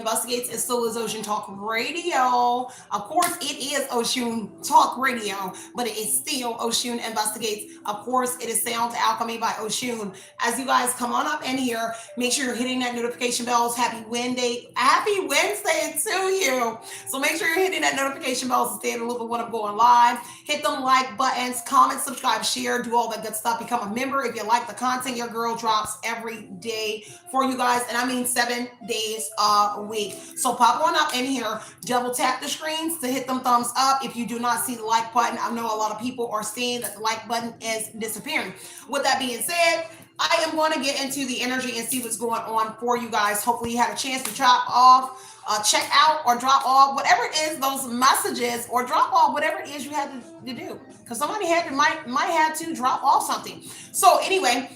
Investigates. It still is Oshun Talk Radio. Of course, it is Oshun Talk Radio, but it is still Oshun Investigates. Of course, it is Sound Alchemy by Oshun. As you guys come on up in here, make sure you're hitting that notification bells. Happy Wednesday. Happy Wednesday to you. So make sure you're hitting that notification bells to stay in the loop of when I'm going live. Hit them like buttons, comment, subscribe, share, do all that good stuff. Become a member if you like the content. Your girl drops every day for you guys, and I mean 7 days a week. So pop on up in here, double tap the screens to hit them thumbs up. If you do not see the like button, I know a lot of people are seeing that the like button is disappearing. With that being said, I am going to get into the energy and see what's going on for you guys. Hopefully you had a chance to drop off, check out, or drop off whatever it is, those messages, or drop off whatever it is you had to do, because somebody might have to drop off something. So anyway,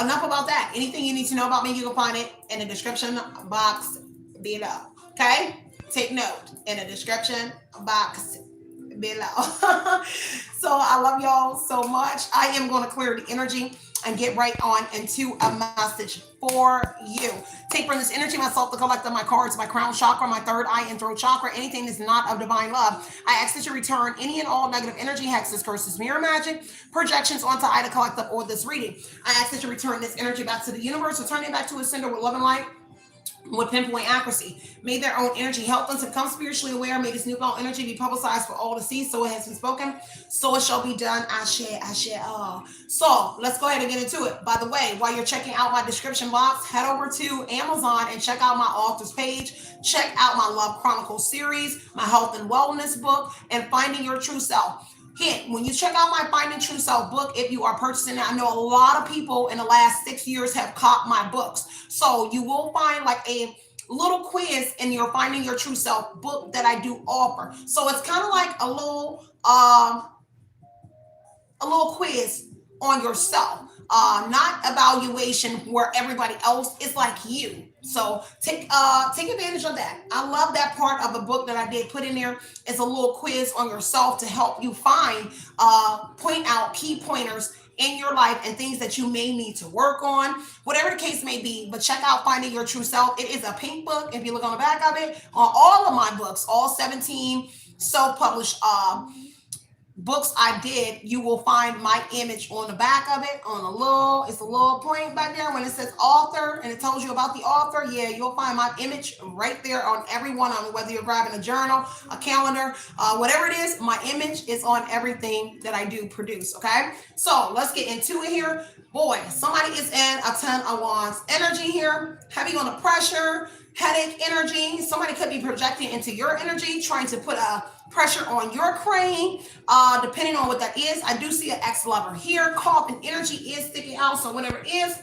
enough about that. Anything you need to know about me, you can find it in the description box below. Okay? Take note, in the description box below. So I love y'all so much. I am going to clear the energy and get right on into a message for you. Take from this energy myself, the collector, my cards, my crown chakra, my third eye and throat chakra, anything that's not of divine love. I ask that you return any and all negative energy, hexes, curses, mirror magic, projections onto I, the collective, or this reading. I ask that you return this energy back to the universe, return it back to its sender with love and light, with pinpoint accuracy. May their own energy help them to become spiritually aware. May this newfound energy be publicized for all to see. So it has been spoken, so it shall be done. Ashe. So let's go ahead and get into it. By the way, while you're checking out my description box, head over to Amazon and check out my author's page. Check out my Love Chronicles series, my health and wellness book, and Finding Your True Self. Hint, when you check out my Finding True Self book, if you are purchasing it, I know a lot of people in the last 6 years have caught my books. So you will find like a little quiz in your Finding Your True Self book that I do offer. So it's kind of like a little quiz on yourself. Not evaluation where everybody else is like you. So take advantage of that. I love that part of the book that I did put in there. It's a little quiz on yourself to help you point out key pointers in your life and things that you may need to work on, whatever the case may be. But check out Finding Your True Self. It is a pink book. If you look on the back of it, on all of my books, all 17 self-published books I did, you will find my image on the back of it, it's a little point back there when it says author and it tells you about the author. Yeah, you'll find my image right there on every one of them, whether you're grabbing a journal, a calendar, whatever it is, my image is on everything that I do produce. Okay, so let's get into it here. Boy, somebody is in a 10 of Wands energy here, heavy on the pressure, headache energy. Somebody could be projecting into your energy, trying to put a pressure on your crane, depending on what that is. I do see an ex-lover here. Coughing energy is sticking out, so whatever it is,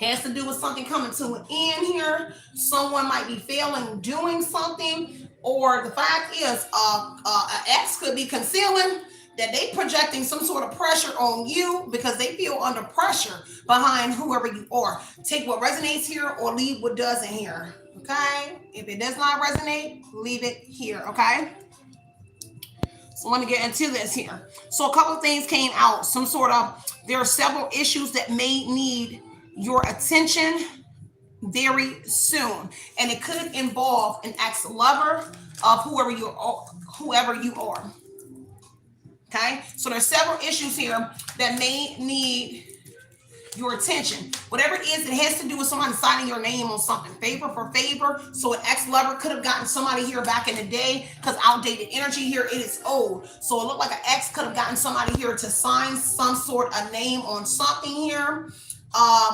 has to do with something coming to an end here. Someone might be failing doing something, or the fact is an ex could be concealing that they projecting some sort of pressure on you because they feel under pressure behind whoever you are. Take what resonates here or leave what doesn't here. Okay? If it does not resonate, leave it here. Okay? So let me get into this here. So a couple of things came out. There are several issues that may need your attention very soon. And it could involve an ex-lover of whoever you are. Okay, so there's several issues here that may need your attention. Whatever it is, it has to do with somebody signing your name on something, favor for favor. So an ex-lover could have gotten somebody here back in the day, because outdated energy here, it is old. So it looked like an ex could have gotten somebody here to sign some sort of name on something here.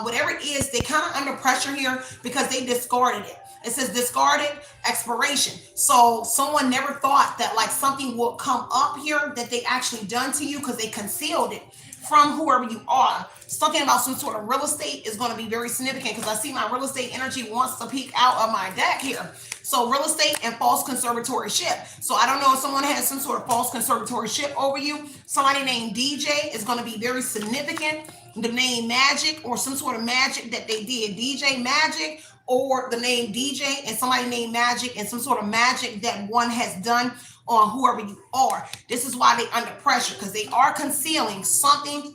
Whatever it is, they kind of under pressure here because they discarded it. It says discarded, expiration. So someone never thought that like something will come up here that they actually done to you because they concealed it from whoever you are. Something about some sort of real estate is going to be very significant because I see my real estate energy wants to peek out of my deck here. So real estate and false conservatory ship. So I don't know if someone has some sort of false conservatory ship over you. Somebody named DJ is going to be very significant. The name Magic or some sort of magic that they did. DJ Magic, or the name DJ and somebody named Magic and some sort of magic that one has done on whoever you are. This is why they under pressure, because they are concealing something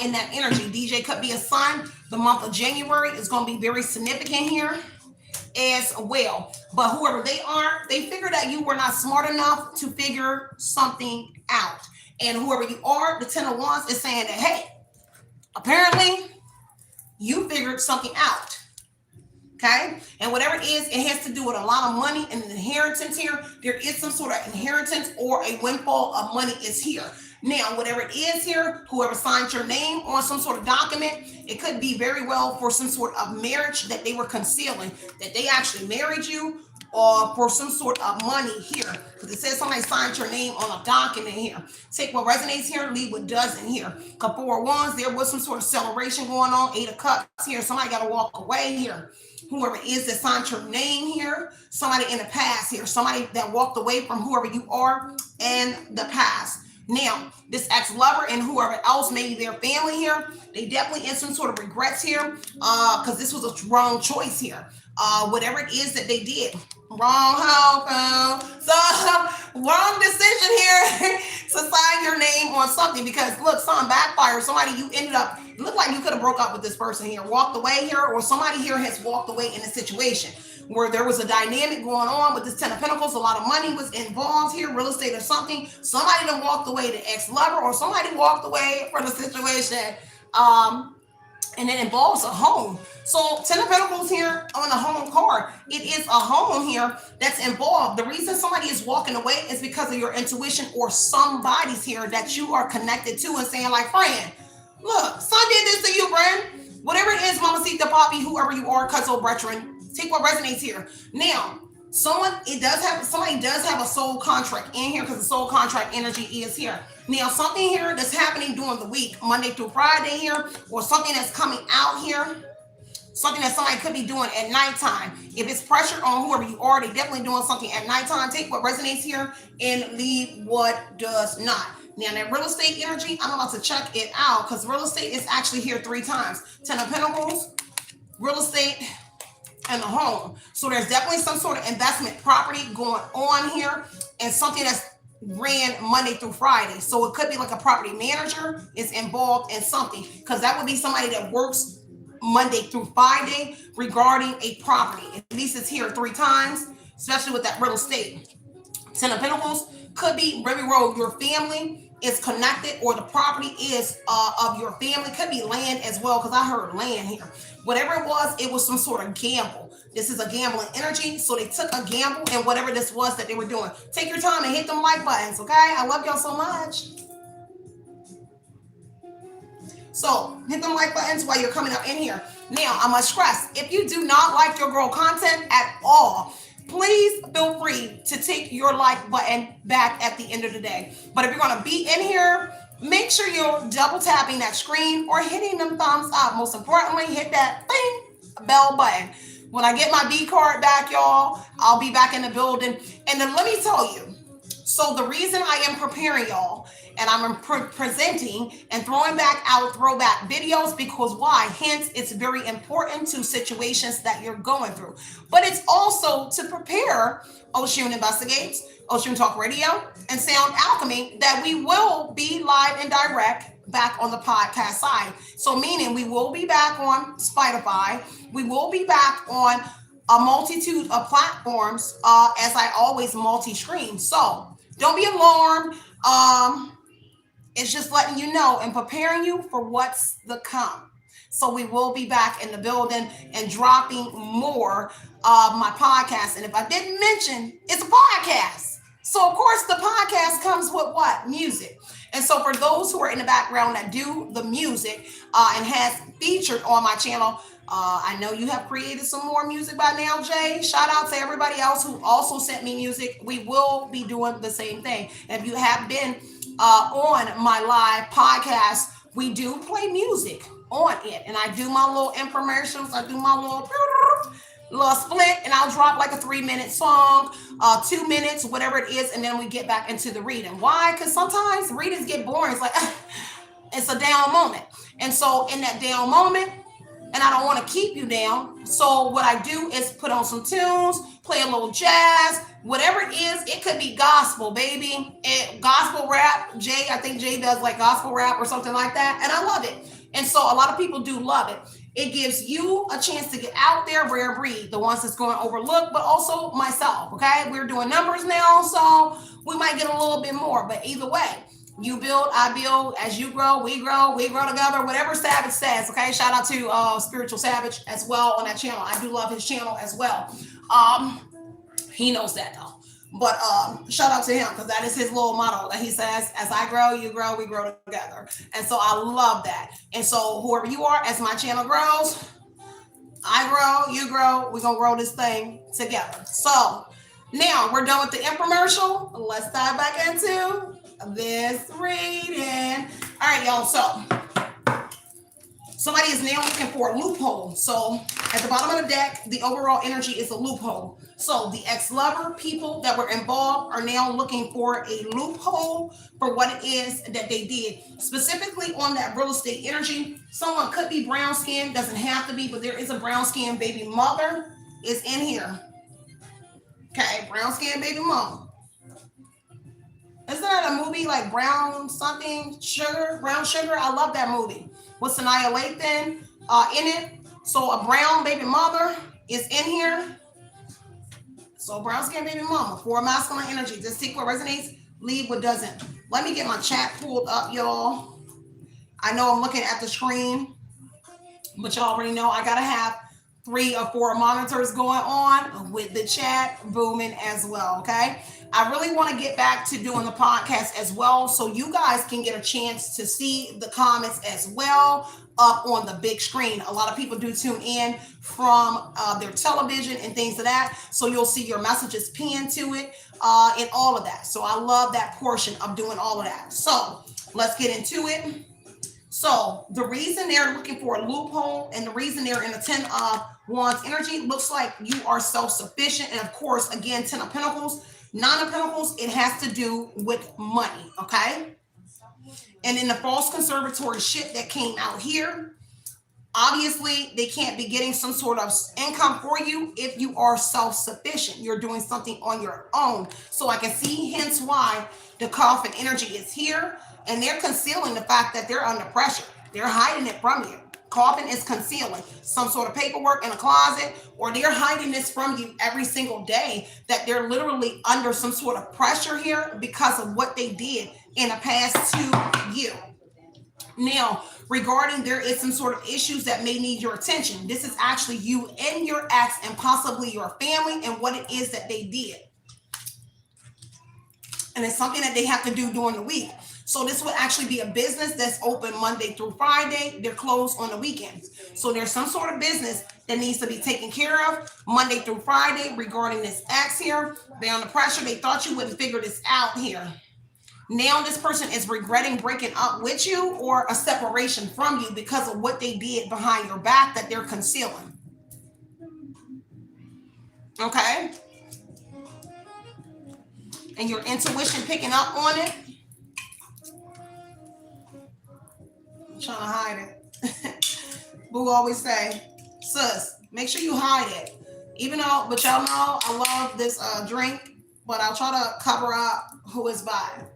in that energy. DJ could be a sign. The month of January is going to be very significant here. as well. But whoever they are, they figured that you were not smart enough to figure something out. And whoever you are, the 10 of Wands is saying that, hey, apparently you figured something out. Okay, and whatever it is, it has to do with a lot of money and an inheritance here. There is some sort of inheritance or a windfall of money is here. Now, whatever it is here, whoever signed your name on some sort of document, it could be very well for some sort of marriage that they were concealing, that they actually married you, or for some sort of money here. Because it says somebody signed your name on a document here. Take what resonates here, leave what doesn't here. Because 4 of Wands, there was some sort of celebration going on. 8 of Cups here. Somebody got to walk away here. Whoever it is that signed your name here, somebody in the past here, somebody that walked away from whoever you are in the past. Now, this ex-lover and whoever else, maybe their family here, they definitely in some sort of regrets here because this was a wrong choice here. Whatever it is that they did, wrong decision here to sign your name on something because look, something backfired. Somebody you ended up, it looked like you could have broke up with this person here, walked away here, or somebody here has walked away in a situation where there was a dynamic going on with this 10 of Pentacles. A lot of money was involved here, real estate or something. Somebody done walked away, the ex-lover, or somebody walked away from the situation. And it involves a home. So 10 of Pentacles here on the home card, it is a home here that's involved. The reason somebody is walking away is because of your intuition or somebody's here that you are connected to and saying like, friend, look, son did this to you, friend. Whatever it is, Mamacita, Poppy, whoever you are, Cuzzo, Brethren, take what resonates here. Now, somebody does have a soul contract in here because the soul contract energy is here. Now, something here that's happening during the week, Monday through Friday here, or something that's coming out here, something that somebody could be doing at nighttime. If it's pressure on whoever you are, they definitely doing something at nighttime. Take what resonates here and leave what does not. Now, that real estate energy, I'm about to check it out because real estate is actually here 3 times. 10 of Pentacles, real estate, and the home. So there's definitely some sort of investment property going on here and something that's ran Monday through Friday. So it could be like a property manager is involved in something because that would be somebody that works Monday through Friday regarding a property. At least it's here 3 times, especially with that real estate. 10 of Pentacles could be very well your family is connected or the property is of your family. Could be land as well because I heard land here. Whatever it was some sort of gamble. This is a gambling energy. So they took a gamble and whatever this was that they were doing. Take your time and hit them like buttons, okay? I love y'all so much. So hit them like buttons while you're coming up in here. Now, I must stress, if you do not like your girl content at all, please feel free to take your like button back at the end of the day. But if you're going to be in here, make sure you're double tapping that screen or hitting them thumbs up. Most importantly, hit that bell button. When I get my B card back, y'all, I'll be back in the building. And then let me tell you, so the reason I am preparing y'all and I'm presenting and throwing back out throwback videos because why? Hence, it's very important to situations that you're going through. But it's also to prepare Oshun Investigates, Oshun Talk Radio, and Sound Alchemy that we will be live and direct back on the podcast side. So meaning we will be back on Spotify. We will be back on a multitude of platforms as I always multi-stream. So don't be alarmed. It's just letting you know and preparing you for what's to come. So we will be back in the building and dropping more of my podcast. And if I didn't mention, it's a podcast. So of course the podcast comes with what? Music. And so for those who are in the background that do the music and has featured on my channel, I know you have created some more music by now, Jay. Shout out to everybody else who also sent me music. We will be doing the same thing. And if you have been on my live podcast, we do play music on it. And I do my little infomercials. I do my little split, and I'll drop like a 3-minute song, 2 minutes, whatever it is, and then we get back into the reading. Why? Because sometimes readings get boring. It's like, it's a down moment. And so in that down moment, and I don't want to keep you down. So what I do is put on some tunes, play a little jazz, whatever it is. It could be gospel, baby. Gospel rap. I think Jay does like gospel rap or something like that. And I love it. And so a lot of people do love it. It gives you a chance to get out there, rare breed, the ones that's going overlooked, but also myself, okay? We're doing numbers now, so we might get a little bit more, but either way, you build, I build, as you grow, we grow together, whatever Savage says, okay? Shout out to Spiritual Savage as well on that channel. I do love his channel as well. He knows that though. But shout out to him, because that is his little motto that he says, as I grow, you grow, we grow together. And so I love that. And so whoever you are, as my channel grows, I grow, you grow, we're going to grow this thing together. So now we're done with the infomercial. Let's dive back into this reading. All right, y'all. So somebody is now looking for a loophole. So at the bottom of the deck, the overall energy is a loophole. So the ex-lover, people that were involved, are now looking for a loophole for what it is that they did. Specifically on that real estate energy, someone could be brown skin, doesn't have to be, but there is a brown skin baby mother is in here. Okay, brown skin baby mom. Isn't that a movie like Brown something, Sugar, Brown Sugar? I love that movie. With Sanaa Lathan in it. So a brown baby mother is in here. So brown skin baby mama for masculine energy. Just take what resonates, leave what doesn't. Let me get my chat pulled up, y'all. I know I'm looking at the screen, but y'all already know I gotta have 3 or 4 monitors going on with the chat booming as well, okay? I really want to get back to doing the podcast as well, so you guys can get a chance to see the comments as well up on the big screen. A lot of people do tune in from their television and things of that, so you'll see your messages pinned to it and all of that. So I love that portion of doing all of that. So let's get into it. So the reason they're looking for a loophole and the reason they're in the 10 of Wands energy looks like you are self-sufficient. And of course, again, 10 of Pentacles, 9 of Pentacles, it has to do with money, okay? And in the false conservatory shit that came out here, obviously they can't be getting some sort of income for you if you are self-sufficient. You're doing something on your own. So I can see hence why the coffin energy is here, and they're concealing the fact that they're under pressure. They're hiding it from you. Coffin is concealing some sort of paperwork in a closet, or they're hiding this from you every single day, that they're literally under some sort of pressure here because of what they did in the past to you. Now, regarding there is some sort of issues that may need your attention. This is actually you and your ex and possibly your family and what it is that they did. And it's something that they have to do during the week. So this would actually be a business that's open Monday through Friday. They're closed on the weekends. So there's some sort of business that needs to be taken care of Monday through Friday regarding this ex here. They're under pressure. They thought you wouldn't figure this out here. Now this person is regretting breaking up with you or a separation from you because of what they did behind your back that they're concealing. Okay? And your intuition picking up on it. I'm trying to hide it. Boo always say, sis, make sure you hide it. Even though, but y'all know I love this drink, but I'll try to cover up who is buying.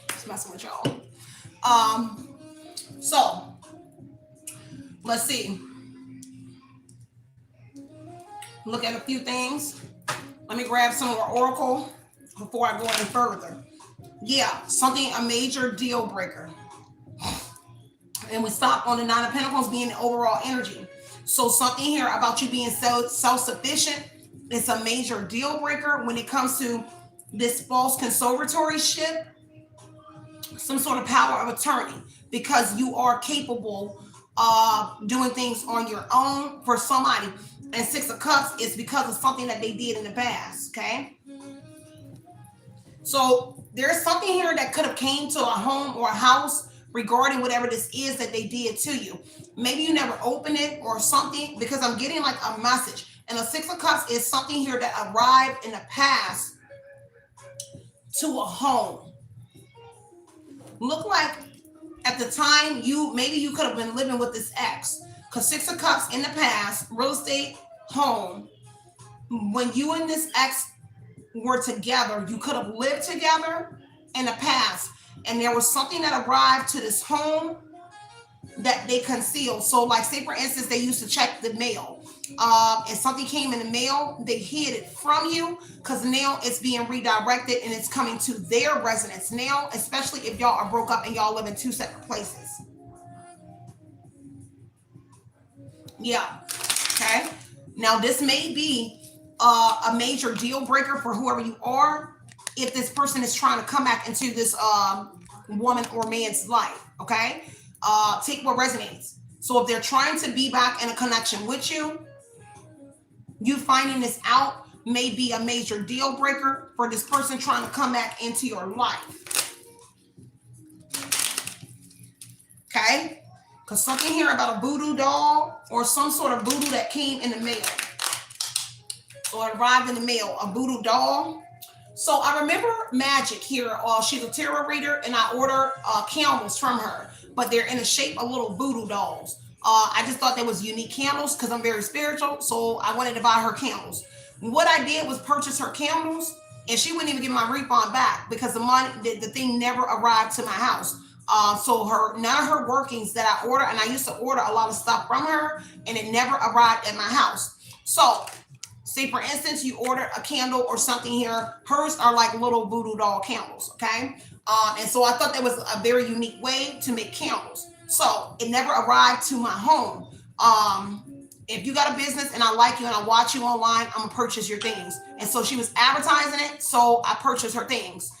Just messing with y'all. So let's see. Look at a few things. Let me grab some more oracle before I go any further. Yeah, something, a major deal breaker. And we stop on the 9 of Pentacles being the overall energy. So something here about you being self-sufficient is a major deal breaker when it comes to this false conservatory ship. Some sort of power of attorney, because you are capable of doing things on your own for somebody. And 6 of Cups is because of something that they did in the past, okay? So there's something here that could have came to a home or a house regarding whatever this is that they did to you. Maybe you never opened it or something, because I'm getting like a message. And the 6 of Cups is something here that arrived in the past to a home. Look like at the time maybe you could have been living with this ex. Because 6 of Cups in the past, real estate, home, when you and this ex were together. You could have lived together in the past, and there was something that arrived to this home that they concealed. So, like, say for instance, they used to check the mail, and something came in the mail. They hid it from you because now it's being redirected and it's coming to their residence now, especially if y'all are broke up and y'all live in two separate places. Yeah. Okay. Now, this may be a major deal breaker for whoever you are if this person is trying to come back into this woman or man's life. Okay. Take what resonates. So if they're trying to be back in a connection with you, you finding this out may be a major deal breaker for this person trying to come back into your life. Okay? Because something here about a voodoo doll or some sort of voodoo that came in the mail. So it arrived in the mail, a voodoo doll. So I remember Magic here. She's a tarot reader, and I order candles from her, but they're in the shape of little voodoo dolls. I just thought they was unique candles because I'm very spiritual, so I wanted to buy her candles. What I did was purchase her candles, and she wouldn't even give my refund back because the money, the thing never arrived to my house. So none of her workings that I order, and I used to order a lot of stuff from her, and it never arrived at my house. So, say for instance, you ordered a candle or something here. Hers are like little voodoo doll candles, okay? And so I thought that was a very unique way to make candles. So it never arrived to my home. If you got a business and I like you and I watch you online, I'm gonna purchase your things. And so she was advertising it, so I purchased her things.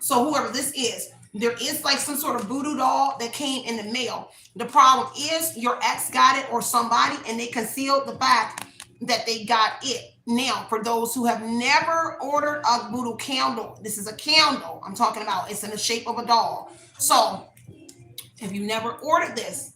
So whoever this is, there is like some sort of voodoo doll that came in the mail. The problem is your ex got it or somebody, and they concealed the fact that they got it. Now, for those who have never ordered a voodoo candle, this is a candle I'm talking about. It's in the shape of a doll. So if you never ordered this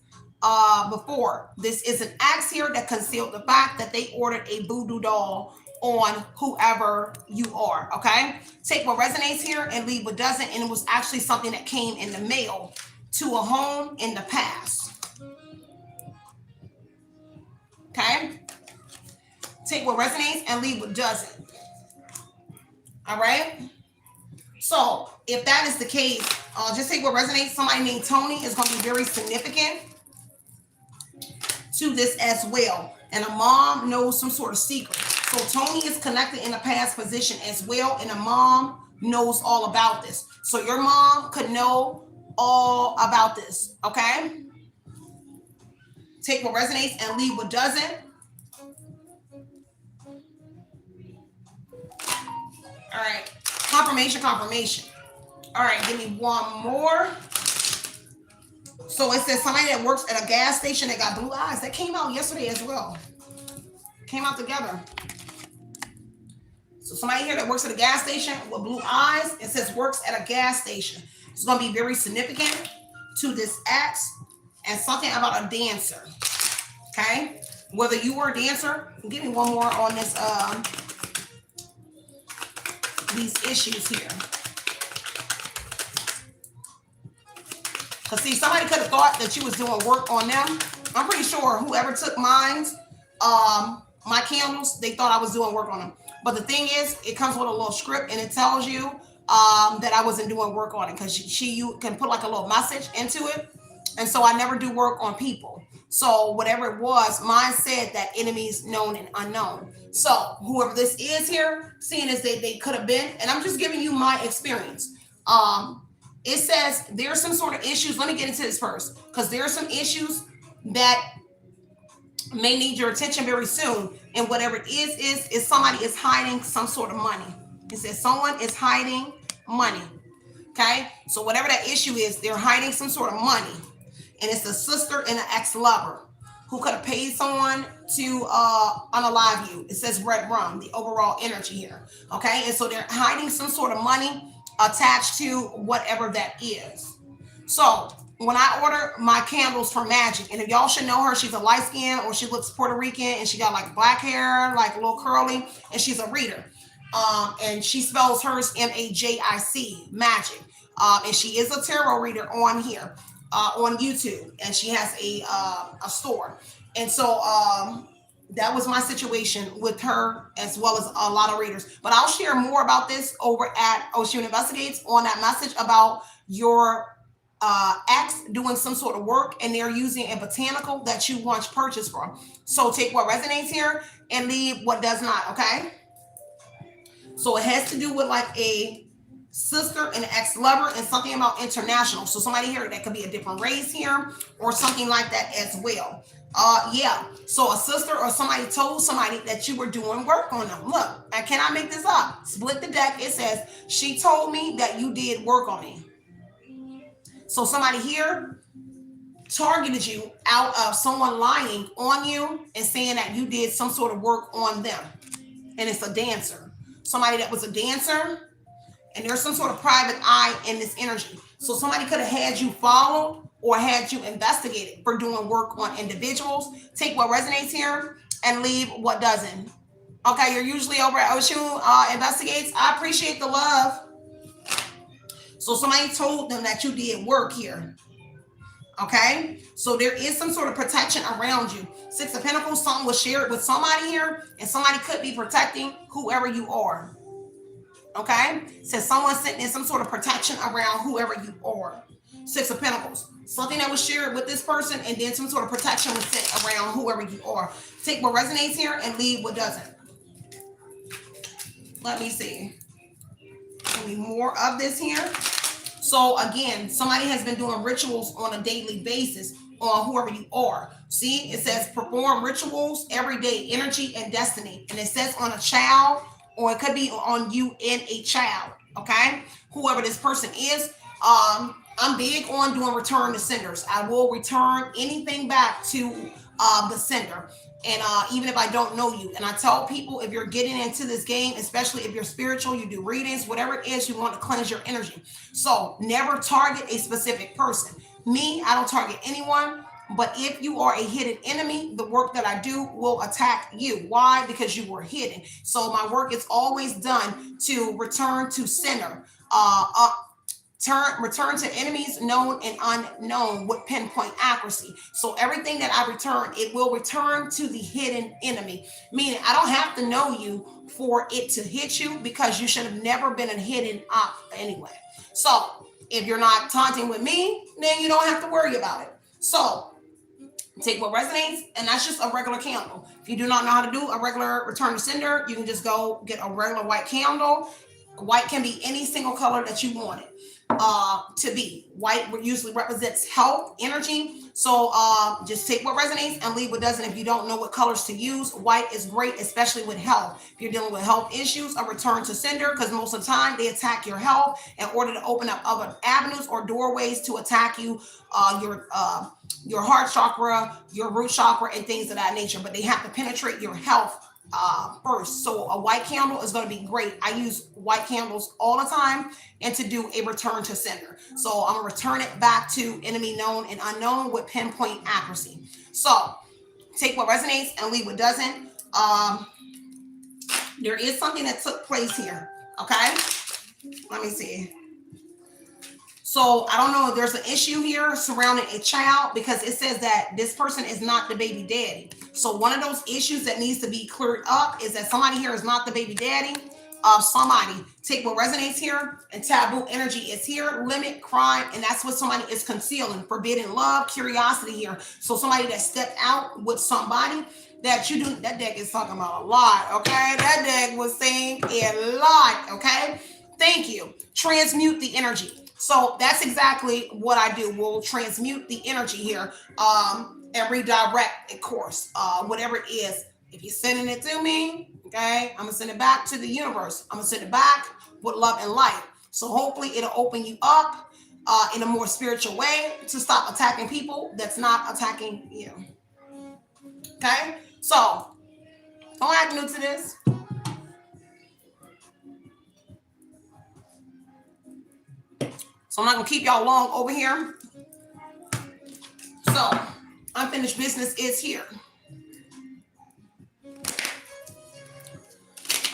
before, this is an ex here that concealed the fact that they ordered a voodoo doll on whoever you are, okay? Take what resonates here and leave what doesn't. And it was actually something that came in the mail to a home in the past. Okay? Take what resonates and leave what doesn't. All right? So if that is the case, just take what resonates. Somebody named Tony is going to be very significant to this as well. And a mom knows some sort of secret. So Tony is connected in a past position as well. And a mom knows all about this. So your mom could know all about this. Okay? Take what resonates and leave what doesn't. All right. Confirmation. All right. Give me one more. So it says somebody that works at a gas station that got blue eyes. That came out yesterday as well. Came out together. So somebody here that works at a gas station with blue eyes. It says works at a gas station. It's going to be very significant to this ex and something about a dancer. Okay? Whether you were a dancer. Give me one more on this. These issues here. Because see, somebody could have thought that you was doing work on them. I'm pretty sure whoever took mine, my candles, they thought I was doing work on them. But the thing is, it comes with a little script and it tells you that I wasn't doing work on it because you can put like a little message into it. And so I never do work on people. So whatever it was, mine said that enemies known and unknown. So whoever this is here, seeing as they could have been, and I'm just giving you my experience. It says there's some sort of issues. Let me get into this first, because there are some issues that may need your attention very soon. And whatever it is somebody is hiding some sort of money. It says someone is hiding money. Okay. So whatever that issue is, they're hiding some sort of money. And it's a sister and an ex-lover who could have paid someone to unalive you. It says red rum, the overall energy here. Okay. And so they're hiding some sort of money attached to whatever that is. So when I order my candles from Magic, and if y'all should know her, she's a light skin or she looks Puerto Rican and she got like black hair, like a little curly, and she's a reader. And she spells hers Magic, Magic. And she is a tarot reader on here, on YouTube, and she has a store. And so That was my situation with her, as well as a lot of readers. But I'll share more about this over at Oshun Investigates on that message about your ex doing some sort of work and they're using a botanical that you once purchased from. So take what resonates here and leave what does not, okay? So it has to do with like a sister and ex-lover and something about international. So somebody here that could be a different race here or something like that as well. Yeah. So a sister or somebody told somebody that you were doing work on them. Look, I cannot make this up. Split the deck. It says, she told me that you did work on me. So somebody here targeted you out of someone lying on you and saying that you did some sort of work on them. And it's a dancer. Somebody that was a dancer, and there's some sort of private eye in this energy. So somebody could have had you followed or had you investigated for doing work on individuals. Take what resonates here and leave what doesn't. Okay, you're usually over at Oshun Investigates. I appreciate the love. So somebody told them that you did work here. Okay, so there is some sort of protection around you. Six of Pentacles, something was shared with somebody here, and somebody could be protecting whoever you are. Okay, so someone's sitting in some sort of protection around whoever you are. Six of Pentacles, something that was shared with this person, and then some sort of protection was set around whoever you are. Take what resonates here and leave what doesn't. Let me see. Give me more of this here. So again, somebody has been doing rituals on a daily basis on whoever you are. See, it says perform rituals every day, energy and destiny. And it says on a child, or it could be on you and a child. Okay, whoever this person is. I'm big on doing return to senders. I will return anything back to the sender. And even if I don't know you, and I tell people, if you're getting into this game, especially if you're spiritual, you do readings, whatever it is, you want to cleanse your energy. So never target a specific person. Me, I don't target anyone. But if you are a hidden enemy, the work that I do will attack you. Why? Because you were hidden. So my work is always done to return to sender. Return to enemies known and unknown with pinpoint accuracy. So everything that I return, it will return to the hidden enemy. Meaning I don't have to know you for it to hit you, because you should have never been a hidden op anyway. So if you're not taunting with me, then you don't have to worry about it. So take what resonates, and that's just a regular candle. If you do not know how to do a regular return to sender, you can just go get a regular white candle. White can be any single color that you want it to be. White usually represents health, energy. So just take what resonates and leave what doesn't. If you don't know what colors to use, white is great, especially with health. If you're dealing with health issues, a return to sender, because most of the time they attack your health in order to open up other avenues or doorways to attack you, your heart chakra, your root chakra, and things of that nature. But they have to penetrate your health first. So a white candle is going to be great. I use white candles all the time, and to do a return to sender. So I'm going to return it back to enemy known and unknown with pinpoint accuracy. So take what resonates and leave what doesn't. There is something that took place here. Okay, let me see. So I don't know if there's an issue here surrounding a child, because it says that this person is not the baby daddy. So one of those issues that needs to be cleared up is that somebody here is not the baby daddy of somebody. Take what resonates here, and taboo energy is here. Limit, crime, and that's what somebody is concealing. Forbidden love, curiosity here. So somebody that stepped out with somebody that you do. That deck is talking about a lot, okay? That deck was saying a lot, okay? Thank you. Transmute the energy. So that's exactly what I do. We'll transmute the energy here and redirect a course, whatever it is. If you're sending it to me, okay, I'm going to send it back to the universe. I'm going to send it back with love and light. So hopefully it'll open you up in a more spiritual way to stop attacking people that's not attacking you. Okay, so don't act new to this. So I'm not going to keep y'all long over here. So unfinished business is here.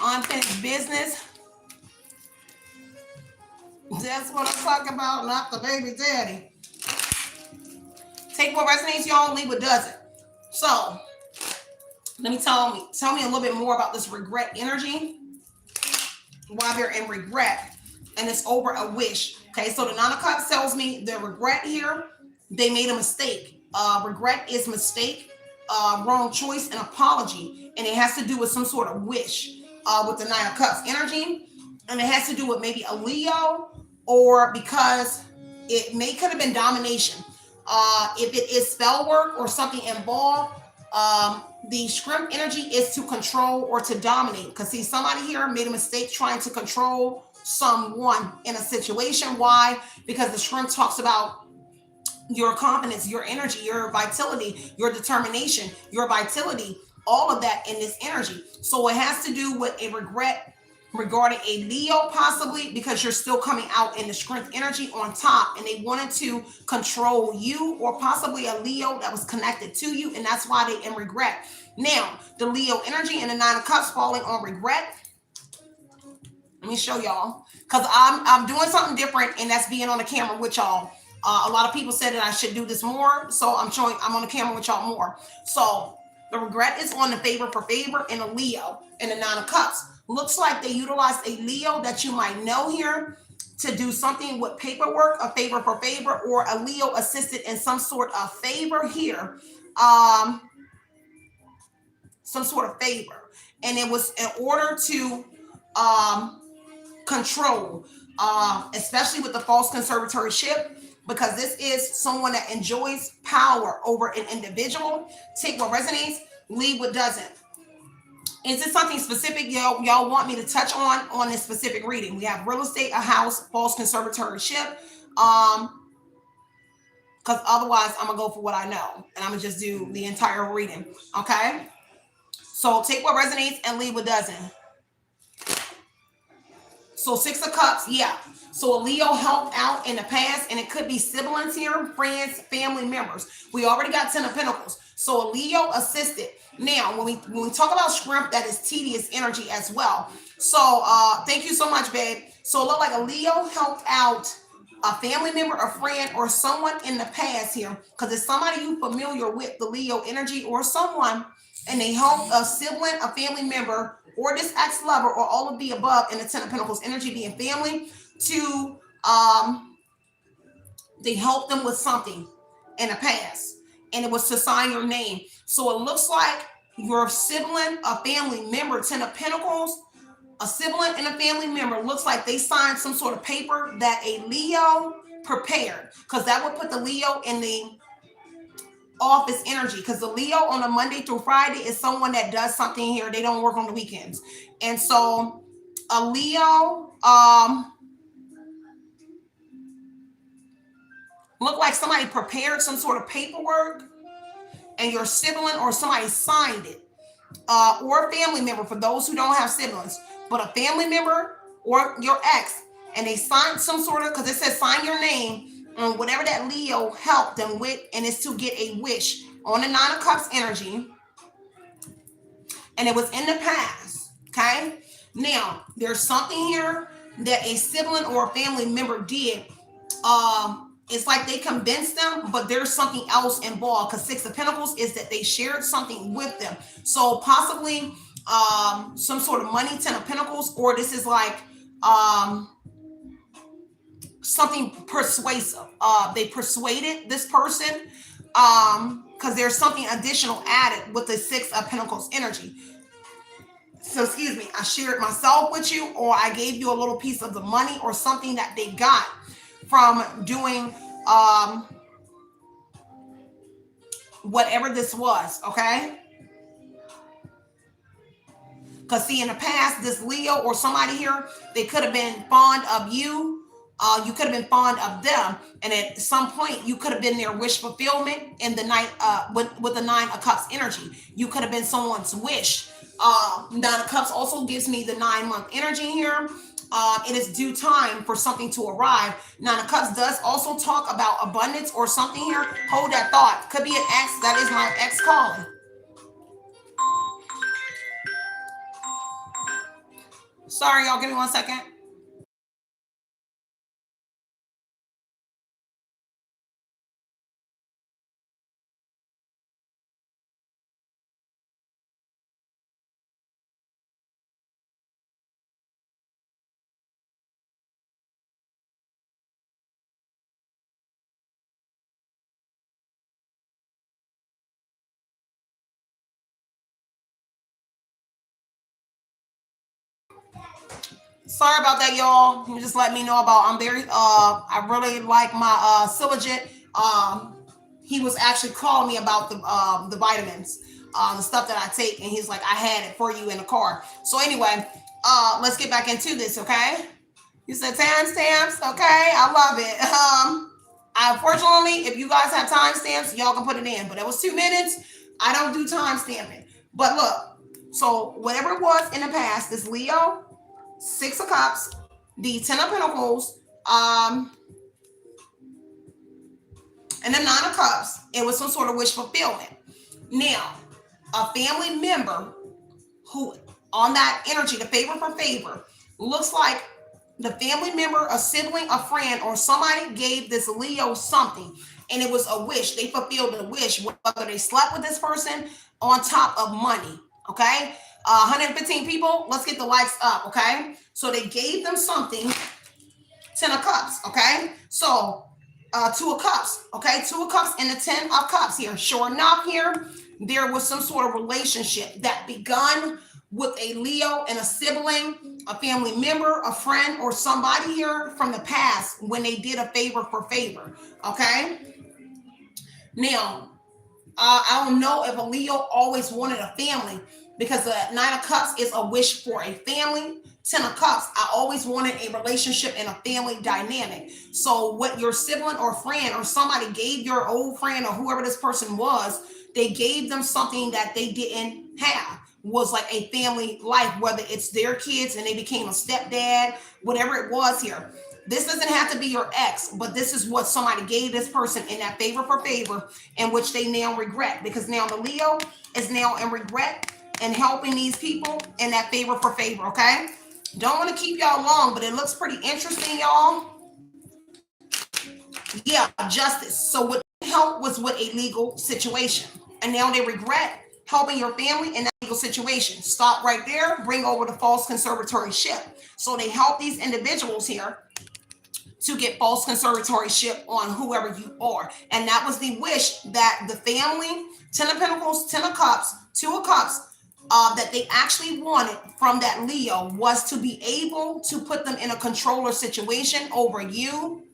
Unfinished business. That's what I'm talking about, not the baby daddy. Take what resonates, y'all, leave what doesn't. So Let me tell me a little bit more about this regret energy. Why they're in regret, and it's over a wish. Okay, so the Nine of Cups tells me the regret here. They made a mistake. Regret is mistake, wrong choice, and apology, and it has to do with some sort of wish. With the Nine of Cups energy, and it has to do with maybe a Leo, or because it may could have been domination. If it is spell work or something involved, the shrimp energy is to control or to dominate. Because see, somebody here made a mistake trying to control someone in a situation. Why? Because the shrimp talks about your confidence, your energy, your vitality, your determination, your vitality, all of that in this energy. So it has to do with a regret regarding a Leo, possibly because you're still coming out in the strength energy on top, and they wanted to control you, or possibly a Leo that was connected to you, and that's why they in regret. Now, the Leo energy and the Nine of Cups falling on regret. Let me show y'all, because I'm doing something different, and that's being on the camera with y'all. A lot of people said that I should do this more, so I'm on the camera with y'all more. So the regret is on the favor for favor in a Leo and the Nine of Cups. Looks like they utilized a Leo that you might know here to do something with paperwork, a favor for favor, or a Leo assisted in some sort of favor here. Some sort of favor. And it was in order to control, especially with the false conservatorship, because this is someone that enjoys power over an individual. Take what resonates, leave what doesn't. Is this something specific y'all want me to touch on this specific reading? We have real estate, a house, false conservatorship. Because otherwise I'm gonna go for what I know, and I'm gonna just do the entire reading. Okay. So take what resonates and leave what doesn't. So Six of Cups, yeah. So a Leo helped out in the past, and it could be siblings here, friends, family members. We already got Ten of Pentacles. So a Leo assisted. Now, when we talk about shrimp, that is tedious energy as well. So thank you so much, babe. So it looked like a Leo helped out a family member, a friend, or someone in the past here, because it's somebody you familiar with the Leo energy, or someone, and they helped a sibling, a family member, or this ex-lover, or all of the above in the Ten of Pentacles energy being family, to they helped them with something in the past, and it was to sign your name. So it looks like your sibling, a family member, Ten of Pentacles, a sibling and a family member, looks like they signed some sort of paper that a Leo prepared, because that would put the Leo in the office energy, because the Leo on a Monday through Friday is someone that does something here. They don't work on the weekends. And so a Leo look like somebody prepared some sort of paperwork, and your sibling or somebody signed it, or a family member, for those who don't have siblings, but a family member or your ex, and they signed some sort of, because it says sign your name on whatever that Leo helped them with, and it's to get a wish on the Nine of Cups energy, and it was in the past. Okay, now there's something here that a sibling or a family member did. It's like they convinced them, but there's something else involved, because Six of Pentacles is that they shared something with them. So possibly some sort of money, Ten of Pentacles, or this is like something persuasive. They persuaded this person, because there's something additional added with the Six of Pentacles energy. So excuse me, I shared myself with you, or I gave you a little piece of the money or something that they got from doing whatever this was. Okay, because see, in the past, this Leo or somebody here, they could have been fond of you. You could have been fond of them, and at some point you could have been their wish fulfillment in the night, with the Nine of Cups energy. You could have been someone's wish. Nine of Cups also gives me the 9-month energy here. It is due time for something to arrive. Nine of Cups does also talk about abundance or something here. Hold that thought. Could be an ex. That is my ex calling. Sorry, y'all. Give me 1 second. Sorry about that, y'all. You just let me know about. I'm very. I really like my Silogit. He was actually calling me about the vitamins, the stuff that I take, and he's like, I had it for you in the car. So anyway, let's get back into this, okay? You said timestamps, okay? I love it. Unfortunately, if you guys have timestamps, y'all can put it in. But it was 2 minutes. I don't do timestamping. But look, so whatever it was in the past, this Leo, 6 of Cups, the 10 of Pentacles, and the 9 of Cups, it was some sort of wish fulfillment. Now, a family member who, on that energy, the favor for favor, looks like the family member, a sibling, a friend, or somebody gave this Leo something, and it was a wish. They fulfilled a wish, whether they slept with this person on top of money, okay? 115 people, let's get the likes up, okay? So they gave them something, 10 of Cups, okay? So 2 of Cups, okay? 2 of Cups and the 10 of Cups here. Sure enough here, there was some sort of relationship that begun with a Leo and a sibling, a family member, a friend, or somebody here from the past when they did a favor for favor, okay? Now, I don't know if a Leo always wanted a family, because the 9 of Cups is a wish for a family. 10 of Cups, I always wanted a relationship and a family dynamic. So what your sibling or friend or somebody gave your old friend or whoever this person was, they gave them something that they didn't have. Was like a family life, whether it's their kids and they became a stepdad, whatever it was here. This doesn't have to be your ex, but this is what somebody gave this person in that favor for favor, in which they now regret, because now the Leo is now in regret and helping these people in that favor for favor, okay? Don't want to keep y'all long, but it looks pretty interesting, y'all. Yeah, justice. So what help was with a legal situation, and now they regret helping your family in that legal situation. Stop right there, bring over the false conservatory ship. So they help these individuals here to get false conservatory ship on whoever you are. And that was the wish that the family, 10 of Pentacles, 10 of Cups, 2 of Cups, that they actually wanted from that Leo, was to be able to put them in a controller situation over you,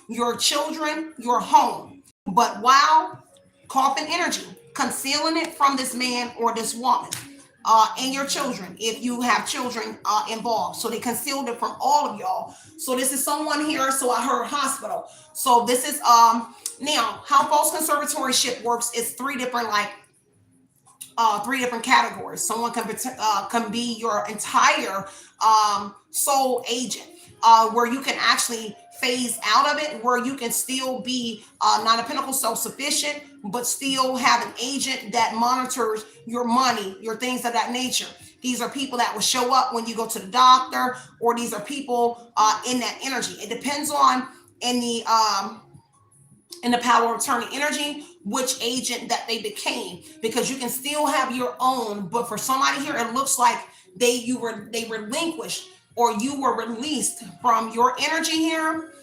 your children, your home. But while coffin energy, concealing it from this man or this woman, and your children, if you have children involved. So they concealed it from all of y'all. So this is someone here. So I heard hospital. So this is now how false conservatory ship works is 3 different categories. Someone can be your entire soul agent, where you can actually phase out of it, where you can still be not a pinnacle self-sufficient, but still have an agent that monitors your money, your things of that nature. These are people that will show up when you go to the doctor, or these are people in that energy. It depends on in the power of attorney energy, which agent that they became, because you can still have your own, but for somebody here, it looks like they relinquished, or you were released from your energy here,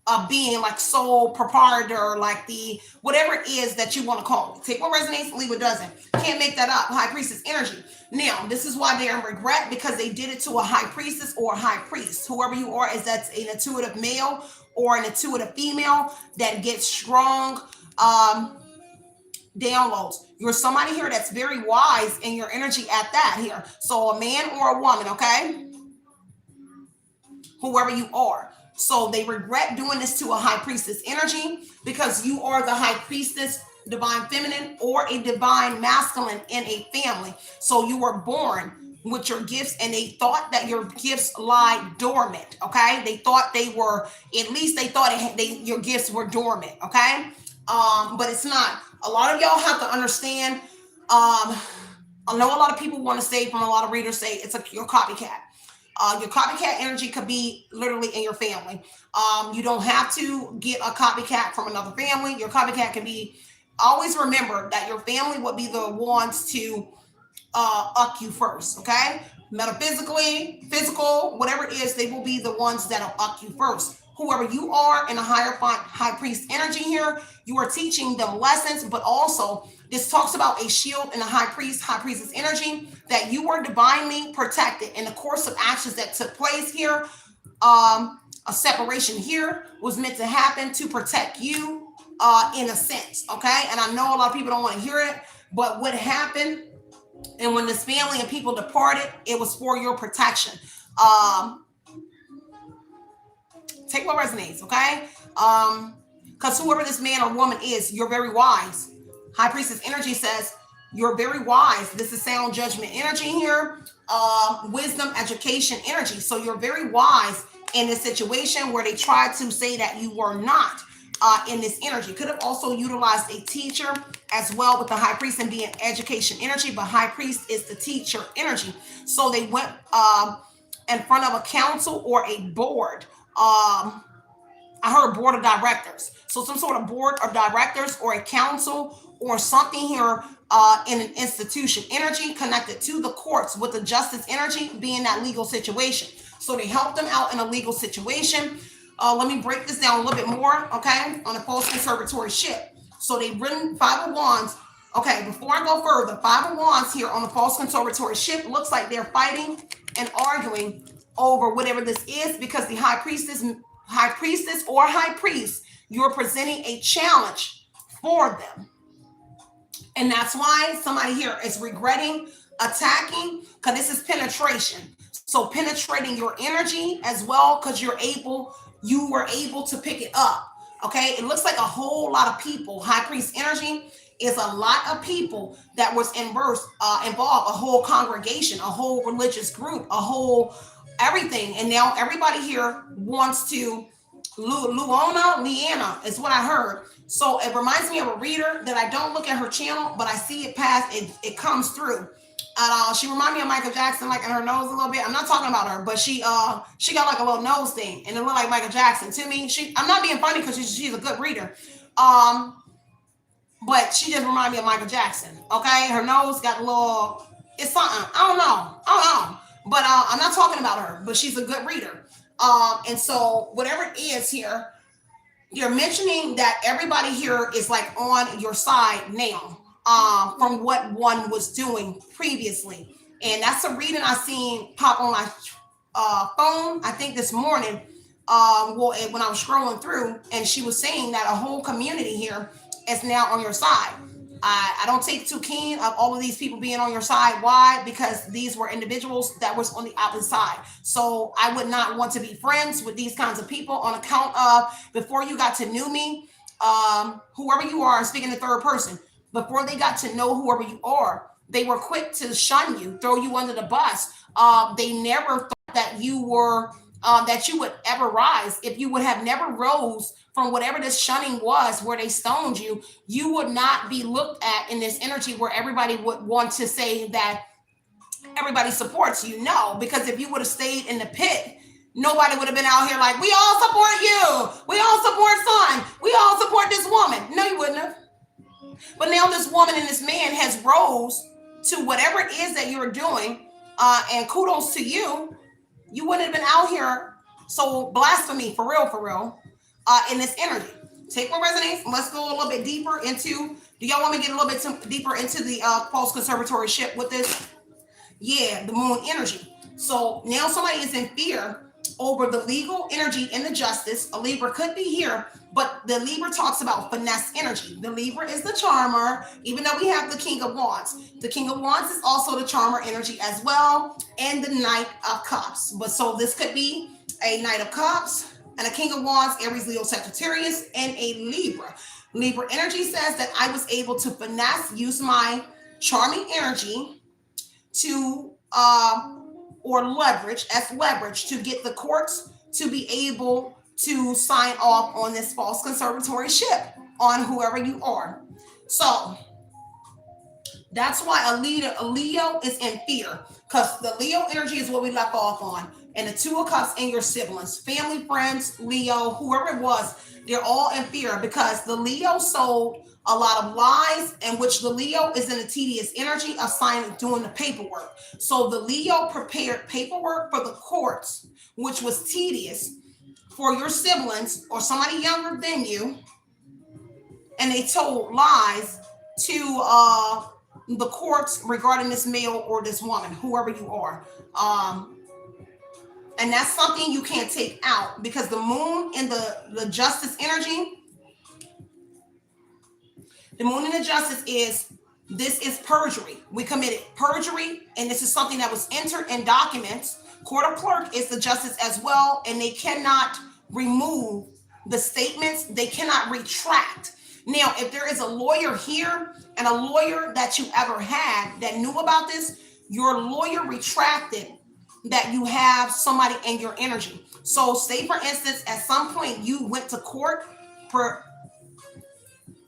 of being like sole proprietor, like the whatever it is that you want to call it. Take what resonates, leave what doesn't. Can't make that up. High priestess energy. Now, this is why they're in regret, because they did it to a high priestess or a high priest. Whoever you are, is that's an intuitive male or an intuitive female that gets strong downloads. You're somebody here that's very wise in your energy at that here. So a man or a woman, okay? Whoever you are. So they regret doing this to a high priestess energy, because you are the high priestess, divine feminine, or a divine masculine in a family. So you were born with your gifts, and they thought that your gifts lie dormant, okay? They thought they were, at least they thought your gifts were dormant, okay? But it's not. A lot of y'all have to understand, I know a lot of people want to say, from a lot of readers say, it's your copycat. Your copycat energy could be literally in your family. You don't have to get a copycat from another family. Your copycat can be, always remember that your family will be the ones to up you first, okay? Metaphysically, physical, whatever it is, they will be the ones that'll up you first. whoever you are in a high priest energy here, you are teaching them lessons, but also this talks about a shield in the high priestess energy, that you were divinely protected in the course of actions that took place here. A separation here was meant to happen to protect you, in a sense, okay? And I know a lot of people don't want to hear it, but what happened, and when this family and people departed, it was for your protection. Take what resonates, okay? Because whoever this man or woman is, you're very wise. High priestess energy says you're very wise. This is sound judgment energy here, wisdom, education energy. So you're very wise in this situation where they tried to say that you were not in this energy. Could have also utilized a teacher as well with the high priest and being education energy, but high priest is the teacher energy. So they went in front of a council or a board. I heard board of directors. So some sort of board of directors or a council or something here in an institution energy connected to the courts, with the justice energy being that legal situation. So they helped them out in a legal situation. Let me break this down a little bit more, okay, on the false conservatory ship. So they've written Five of Wands. Okay, before I go further, Five of Wands here on the false conservatory ship looks like they're fighting and arguing over whatever this is, because the high priestess or high priest, you're presenting a challenge for them. And that's why somebody here is regretting attacking, because this is penetration. So penetrating your energy as well, because you were able to pick it up. Okay, it looks like a whole lot of people. High priest energy is a lot of people that was involved, a whole congregation, a whole religious group, a whole everything. And now everybody here wants to Leanna is what I heard. So it reminds me of a reader that I don't look at her channel, but I see it pass. It comes through. She reminded me of Michael Jackson, like in her nose a little bit. I'm not talking about her, but she got like a little nose thing, and it looked like Michael Jackson to me. I'm not being funny because she's a good reader, but she just reminded me of Michael Jackson. Okay, her nose got a little. It's something. I don't know. But I'm not talking about her. But she's a good reader. And so whatever it is here, you're mentioning that everybody here is like on your side now. From what one was doing previously. And that's a reading I seen pop on my phone, I think this morning, when I was scrolling through, and she was saying that a whole community here is now on your side. I don't take too keen of all of these people being on your side. Why? Because these were individuals that was on the opposite side. So I would not want to be friends with these kinds of people on account of, before you got to know me, whoever you are, speaking in the third person, before they got to know whoever you are, they were quick to shun you, throw you under the bus. They never thought that you would ever rise. If you would have never rose from whatever this shunning was, where they stoned you, you would not be looked at in this energy where everybody would want to say that everybody supports you. No, because if you would have stayed in the pit, nobody would have been out here like, we all support you. We all support Son. We all support this woman. No, you wouldn't have. But now this woman and this man has rose to whatever it is that you're doing, and kudos to you. You wouldn't have been out here so blasphemy for real, in this energy. Take what resonates. Let's go a little bit deeper into. Do y'all want me to get a little bit deeper into the false conservatory ship with this? Yeah, the moon energy. So now somebody is in fear over the legal energy and the justice. A Libra could be here, but the Libra talks about finesse energy. The Libra is the charmer, even though we have the King of Wands. The King of Wands is also the charmer energy as well, and the Knight of Cups. But so this could be a Knight of Cups and a King of Wands, Aries, Leo, Sagittarius, and a Libra. Libra energy says that I was able to use my charming energy to or leverage to get the courts to be able to sign off on this false conservatory ship on whoever you are. So that's why a Leo is in fear, because the Leo energy is what we left off on. And the Two of Cups and your siblings, family, friends, Leo, whoever it was, they're all in fear because the Leo sold a lot of lies, in which the Leo is in a tedious energy of doing the paperwork. So the Leo prepared paperwork for the courts, which was tedious for your siblings or somebody younger than you, and they told lies to the courts regarding this male or this woman, whoever you are. And that's something you can't take out, because the moon and the justice energy, the moon and the justice this is perjury. We committed perjury, and this is something that was entered in documents. Court of clerk is the justice as well, and they cannot remove the statements. They cannot retract. Now, if there is a lawyer here and a lawyer that you ever had that knew about this, your lawyer retracted that you have somebody in your energy. So say, for instance, at some point you went to court for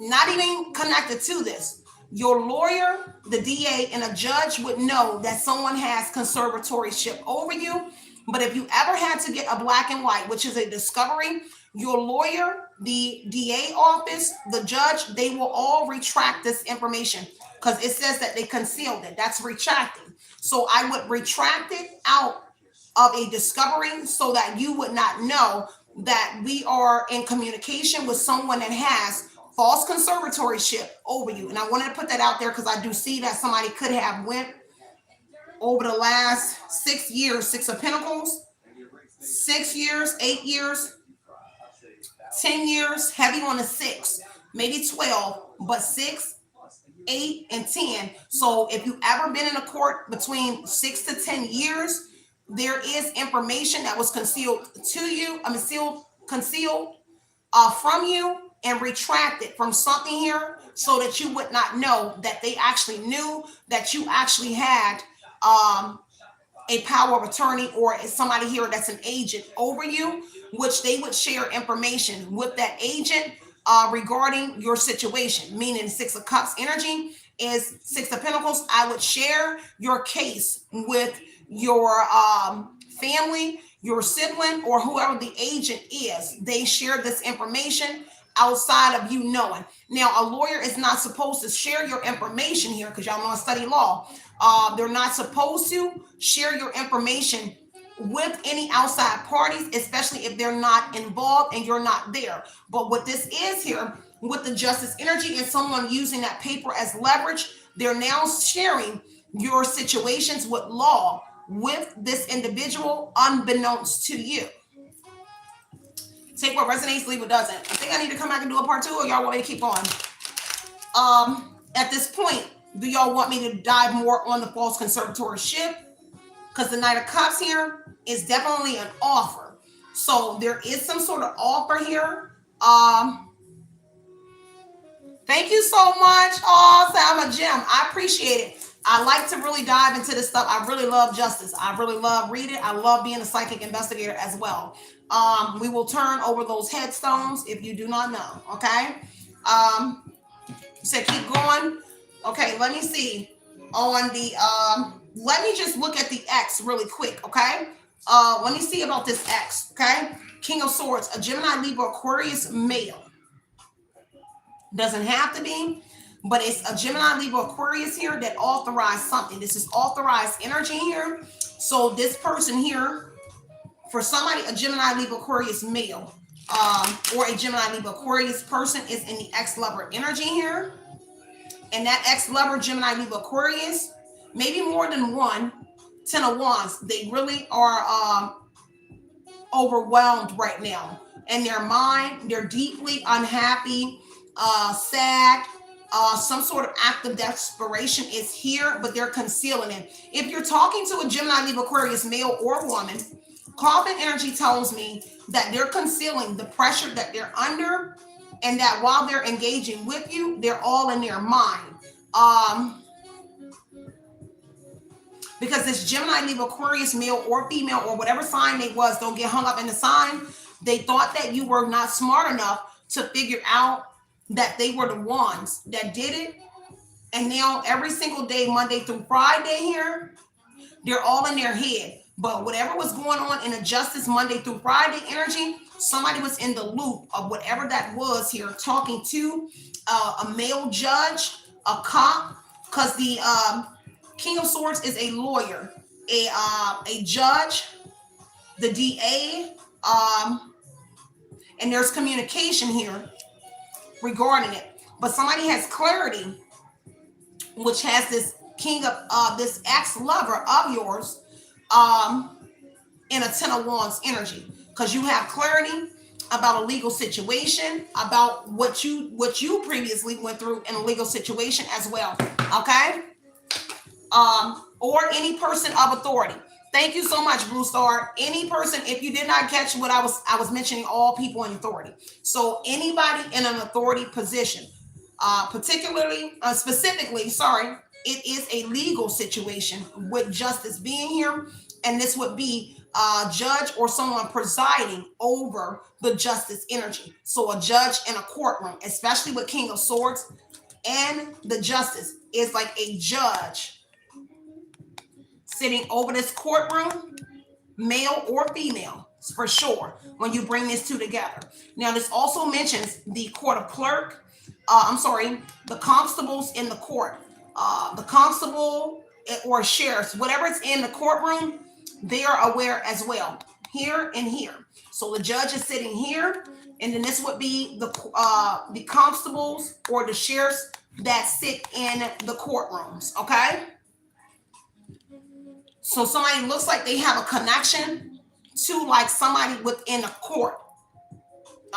not even connected to this. Your lawyer, the DA, and a judge would know that someone has conservatorship over you. But if you ever had to get a black and white, which is a discovery, your lawyer, the DA office, the judge, they will all retract this information, because it says that they concealed it. That's retracting. So I would retract it out of a discovery so that you would not know that we are in communication with someone that has false conservatorship over you. And I wanted to put that out there because I do see that somebody could have went over the last 6 years, 6 of Pentacles, 6 years, 8 years, 10 years, heavy on the 6, maybe 12, but 6, 8, and 10. So if you've ever been in a court between 6 to 10 years, there is information that was concealed to you, concealed from you, and retracted from something here, so that you would not know that they actually knew that you actually had a power of attorney or somebody here that's an agent over you, which they would share information with that agent regarding your situation. Meaning 6 of Cups energy is 6 of Pentacles. I would share your case with your family, your sibling, or whoever the agent is. They share this information outside of you knowing. Now, a lawyer is not supposed to share your information here, because y'all know I study law. They're not supposed to share your information with any outside parties, especially if they're not involved and you're not there. But what this is here with the justice energy and someone using that paper as leverage, they're now sharing your situations with law with this individual unbeknownst to you. Take what resonates, leave what doesn't. I think I need to come back and do a part 2, or y'all want me to keep on? At this point, do y'all want me to dive more on the false conservatorship? Because the Knight of Cups here is definitely an offer. So there is some sort of offer here. Thank you so much. Oh, Sam, a gem. I appreciate it. I like to really dive into this stuff. I really love justice. I really love reading. I love being a psychic investigator as well. We will turn over those headstones if you do not know. Okay. You said keep going. Okay. Let me see on the, let me just look at the X really quick. Okay. Let me see about this X. Okay. King of Swords, a Gemini, Libra, Aquarius male. Doesn't have to be, but it's a Gemini, Libra, Aquarius here that authorized something. This is authorized energy here. So this person here, for somebody, a Gemini, Libra, Aquarius male, or a Gemini, Libra, Aquarius person is in the ex-lover energy here. And that ex-lover, Gemini, Libra, Aquarius, maybe more than one, 10 of Wands, they really are overwhelmed right now. In their mind, they're deeply unhappy, sad. Some sort of act of desperation is here, but they're concealing it. If you're talking to a Gemini, Libra, Aquarius male or woman, coffin energy tells me that they're concealing the pressure that they're under, and that while they're engaging with you, they're all in their mind. Because this Gemini, Libra, Aquarius male or female or whatever sign they was, don't get hung up in the sign. They thought that you were not smart enough to figure out that they were the ones that did it. And now every single day, Monday through Friday here, they're all in their head. But whatever was going on in the justice Monday through Friday energy, somebody was in the loop of whatever that was here, talking to a male judge, a cop, because the King of Swords is a lawyer, a judge, the DA, and there's communication here regarding it. But somebody has clarity, which has this king of this ex-lover of yours in a 10 of wands energy, because you have clarity about a legal situation, about what you previously went through in a legal situation as well. Okay. Or any person of authority. Thank you so much, Blue Star. Any person, if you did not catch what I was mentioning, all people in authority. So anybody in an authority position, specifically, sorry, it is a legal situation with justice being here, and this would be a judge or someone presiding over the justice energy. So a judge in a courtroom, especially with King of Swords and the justice, is like a judge sitting over this courtroom, male or female, for sure, when you bring these two together. Now, this also mentions the court of clerk, the constables in the court, the constable or sheriffs, whatever is in the courtroom, they are aware as well, here and here. So the judge is sitting here, and then this would be the constables or the sheriffs that sit in the courtrooms, okay? So somebody looks like they have a connection to like somebody within a court.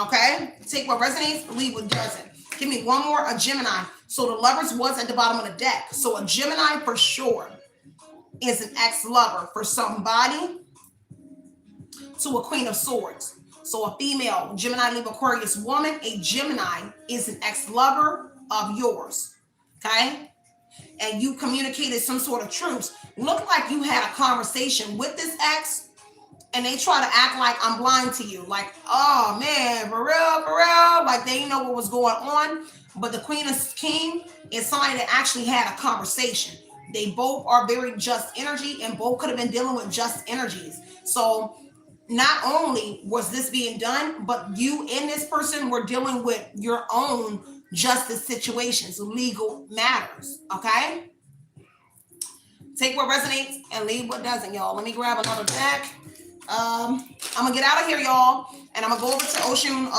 Okay? Take what resonates, leave what doesn't. Give me one more, a Gemini. So the lovers was at the bottom of the deck. So a Gemini for sure is an ex-lover for somebody to a Queen of Swords. So a female, Gemini, Libra, Aquarius woman, a Gemini is an ex-lover of yours. Okay? And you communicated some sort of truth. Look like you had a conversation with this ex, and they try to act like I'm blind to you. Like, oh man, for real. Like they didn't know what was going on. But the Queen of King is somebody that actually had a conversation. They both are very just energy, and both could have been dealing with just energies. So not only was this being done, but you and this person were dealing with your own justice situations, legal matters. Okay? Take what resonates and leave what doesn't, y'all. Let me grab another deck. I'm gonna get out of here, y'all, and I'm gonna go over to Oshun.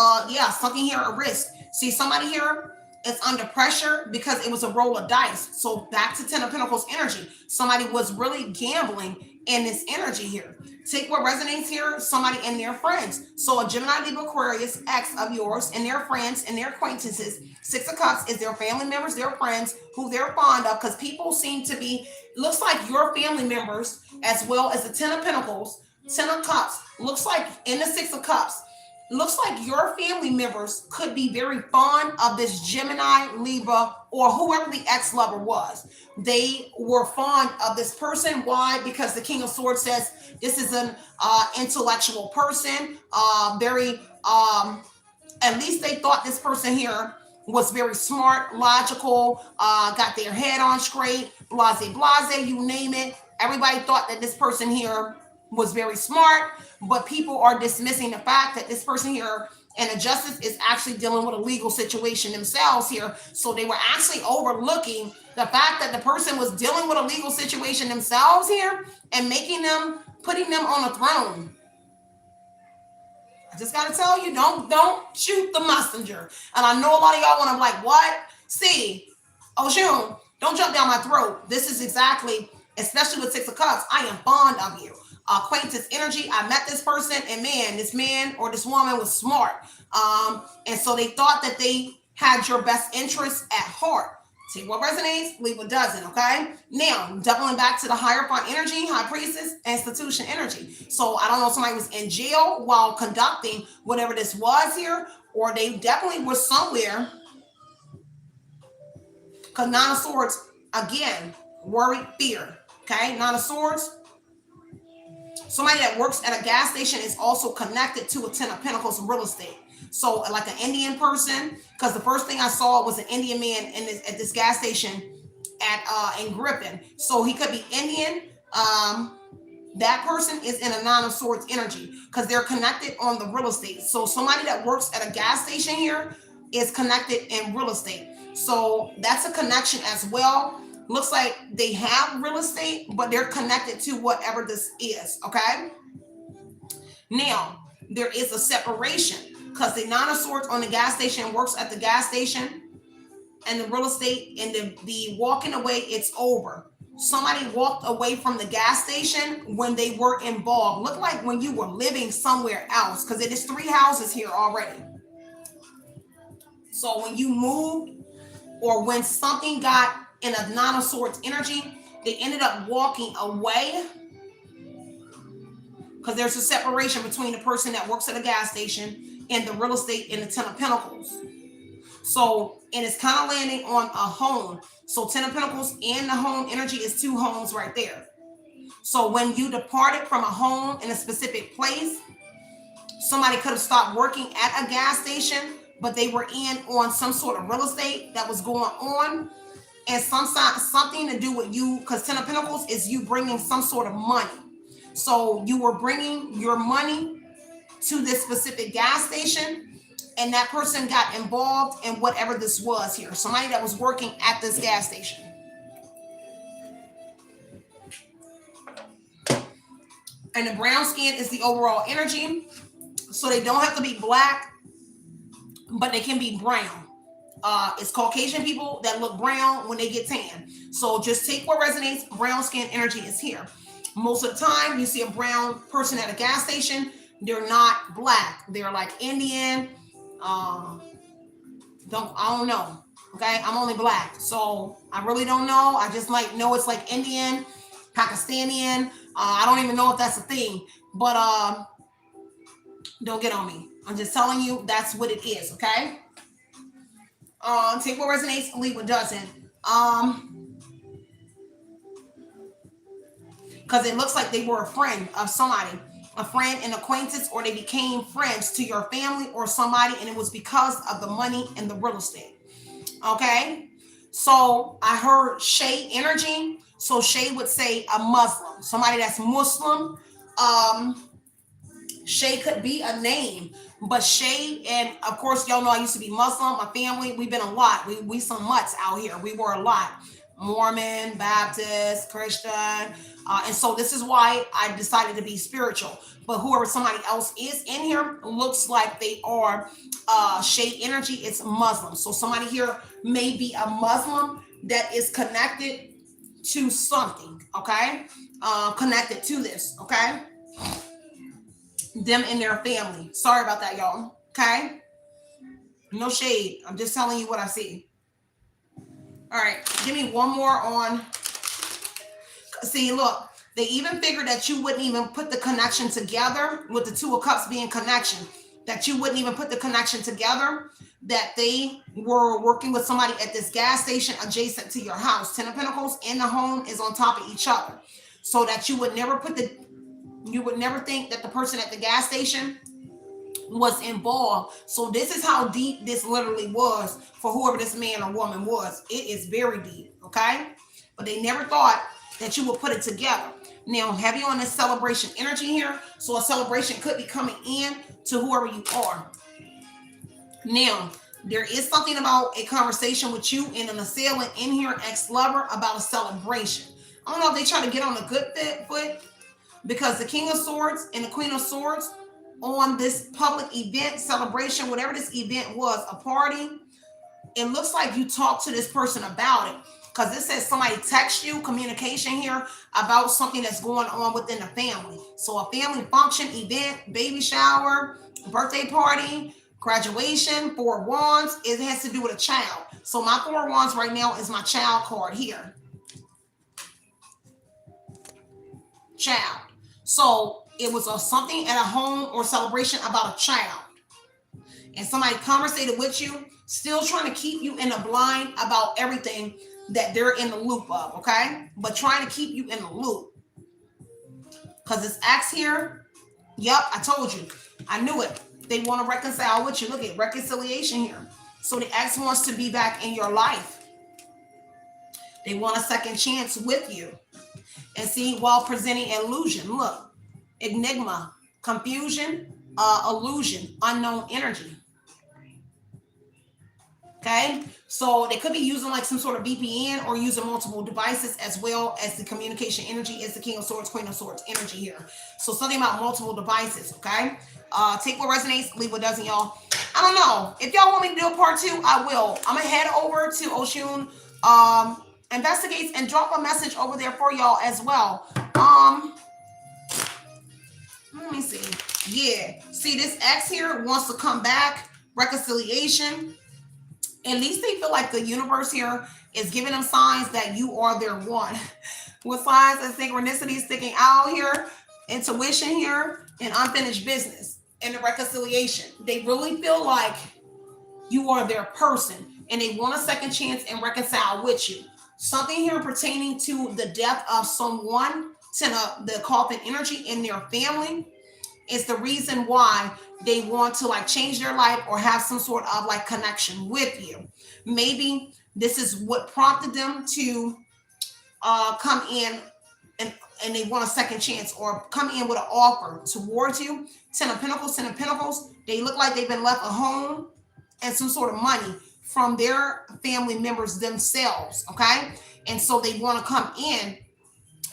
Something here, a risk. See, somebody here is under pressure because it was a roll of dice. So back to 10 of Pentacles energy. Somebody was really gambling in this energy here. Take what resonates here, somebody and their friends. So a Gemini, Libra, Aquarius, ex of yours, and their friends and their acquaintances. 6 of Cups is their family members, their friends, who they're fond of, because people seem to be, looks like your family members, as well as the 10 of Pentacles, 10 of Cups, looks like in the 6 of Cups, looks like your family members could be very fond of this Gemini, Libra, or whoever the ex-lover was. They were fond of this person. Why? Because the King of Swords says this is an intellectual person, at least they thought this person here was very smart, logical, got their head on straight, blase, you name it. Everybody thought that this person here was very smart, but people are dismissing the fact that this person here and the justice is actually dealing with a legal situation themselves here. So they were actually overlooking the fact that the person was dealing with a legal situation themselves here and putting them on a throne. I just got to tell you, don't shoot the messenger. And I know a lot of y'all want to like, what? See, Oshun, don't jump down my throat. This is exactly, especially with 6 of Cups, I am fond of you. Acquaintance energy. I met this person, and man, this man or this woman was smart. And so they thought that they had your best interests at heart. See what resonates, leave what doesn't, okay? Now, doubling back to the Hierophant energy, High Priestess, institution energy. So I don't know if somebody was in jail while conducting whatever this was here, or they definitely were somewhere. Because 9 of Swords, again, worry, fear, okay? 9 of Swords. Somebody that works at a gas station is also connected to a 10 of Pentacles in real estate. So like an Indian person, because the first thing I saw was an Indian man at this gas station in Griffin. So he could be Indian. That person is in a 9 of Swords energy because they're connected on the real estate. So somebody that works at a gas station here is connected in real estate. So that's a connection as well. Looks like they have real estate, but they're connected to whatever this is, okay? Now, there is a separation. because the Nine of Swords on the gas station works at the gas station, and the real estate and the walking away, it's over. Somebody walked away from the gas station when they were involved. Look like when you were living somewhere else, because it is 3 houses here already. So when you moved, or when something got in a Nine of Swords energy, they ended up walking away, because there's a separation between the person that works at a gas station and the real estate in the Ten of Pentacles. So, and it's kind of landing on a home. So 10 of Pentacles and the home energy is 2 homes right there. So when you departed from a home in a specific place, somebody could have stopped working at a gas station, but they were in on some sort of real estate that was going on, and something to do with you, because 10 of Pentacles is you bringing some sort of money. So you were bringing your money to this specific gas station, and that person got involved in whatever this was here. Somebody that was working at this gas station. And the brown skin is the overall energy. So they don't have to be black, but they can be brown. It's Caucasian people that look brown when they get tan. So just take what resonates. Brown skin energy is here. Most of the time, you see a brown person at a gas station, they're not black. They're like Indian. I don't know. Okay, I'm only black, so I really don't know. I just know it's like Indian, Pakistani. I don't even know if that's a thing, but don't get on me. I'm just telling you that's what it is. Okay. Take what resonates, leave what doesn't. Because it looks like they were a friend of somebody. A friend, an acquaintance, or they became friends to your family or somebody, and it was because of the money and the real estate. Okay, so I heard Shay energy. So Shay would say a Muslim, somebody that's Muslim. Shay could be a name, but Shay, and of course y'all know I used to be Muslim. My family, we've been a lot. We some mutts out here. We were a lot. Mormon, Baptist, Christian. And so this is why I decided to be spiritual. But whoever somebody else is in here looks like they are Shay energy. It's Muslim. So somebody here may be a Muslim that is connected to something, okay? Connected to this, okay? Them and their family. Sorry about that, y'all, okay? No shade. I'm just telling you what I see. All right, give me one more on. See, look, they even figured that you wouldn't even put the connection together with the Two of Cups being connection, that you wouldn't even put the connection together, that they were working with somebody at this gas station adjacent to your house. 10 of Pentacles and the home is on top of each other. So that you would never think that the person at the gas station was involved. So this is how deep this literally was for whoever this man or woman was. It is very deep, okay? But they never thought that you would put it together. Now, heavy on this celebration energy here. So a celebration could be coming in to whoever you are. Now, there is something about a conversation with you and an assailant in here, ex-lover, about a celebration. I don't know if they try to get on a good foot, because the King of Swords and the Queen of Swords on this public event, celebration, whatever this event was, a party, it looks like you talked to this person about it, because it says somebody text you, communication here, about something that's going on within the family. So a family function, event, baby shower, birthday party, graduation, 4 of Wands, it has to do with a child. So my 4 of Wands right now is my child card here. Child. So it was something at a home or celebration about a child. And somebody conversated with you, still trying to keep you in the blind about everything that they're in the loop of, okay? But trying to keep you in the loop. Because this X here, yep, I told you. I knew it. They want to reconcile with you. Look at reconciliation here. So the X wants to be back in your life. They want a second chance with you. And see, while presenting illusion, look, enigma, confusion, illusion, unknown energy. Okay, so they could be using like some sort of VPN or using multiple devices, as well as the communication energy is the King of Swords, Queen of Swords energy here. So something about multiple devices, okay? Take what resonates, leave what doesn't, y'all. I don't know. If y'all want me to do a part 2, I will. I'm gonna head over to Oshun Investigates and drop a message over there for y'all as well. Let me see. Yeah. See, this X here wants to come back. Reconciliation. At least they feel like the universe here is giving them signs that you are their one. With signs and synchronicity sticking out here, intuition here, and unfinished business and the reconciliation. They really feel like you are their person and they want a second chance and reconcile with you. Something here pertaining to the death of someone, the coffin energy in their family is the reason why they want to like change their life or have some sort of like connection with you. Maybe this is what prompted them to come in and they want a second chance or come in with an offer towards you. 10 of Pentacles, 10 of Pentacles. They look like they've been left a home and some sort of money from their family members themselves, okay? And so they want to come in,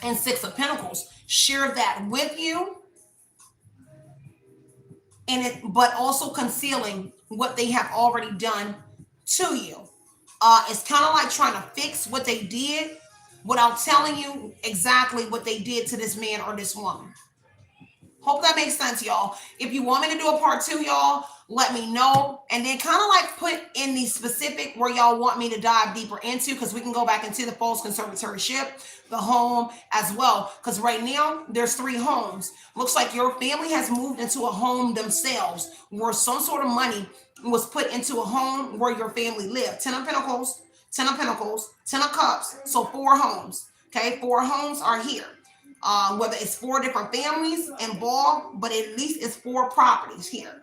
and 6 of Pentacles, share that with you, but also concealing what they have already done to you. It's kind of like trying to fix what they did without telling you exactly what they did to this man or this woman. Hope that makes sense, y'all. If you want me to do a part 2, y'all, let me know. And then kind of like put in the specific where y'all want me to dive deeper into, because we can go back into the false conservatory ship, the home as well. Because right now there's 3 homes. Looks like your family has moved into a home themselves where some sort of money was put into a home where your family lived. 10 of Pentacles, 10 of Pentacles, 10 of Cups. So 4 homes. Okay, 4 homes are here. Whether it's 4 different families involved, but at least it's 4 properties here.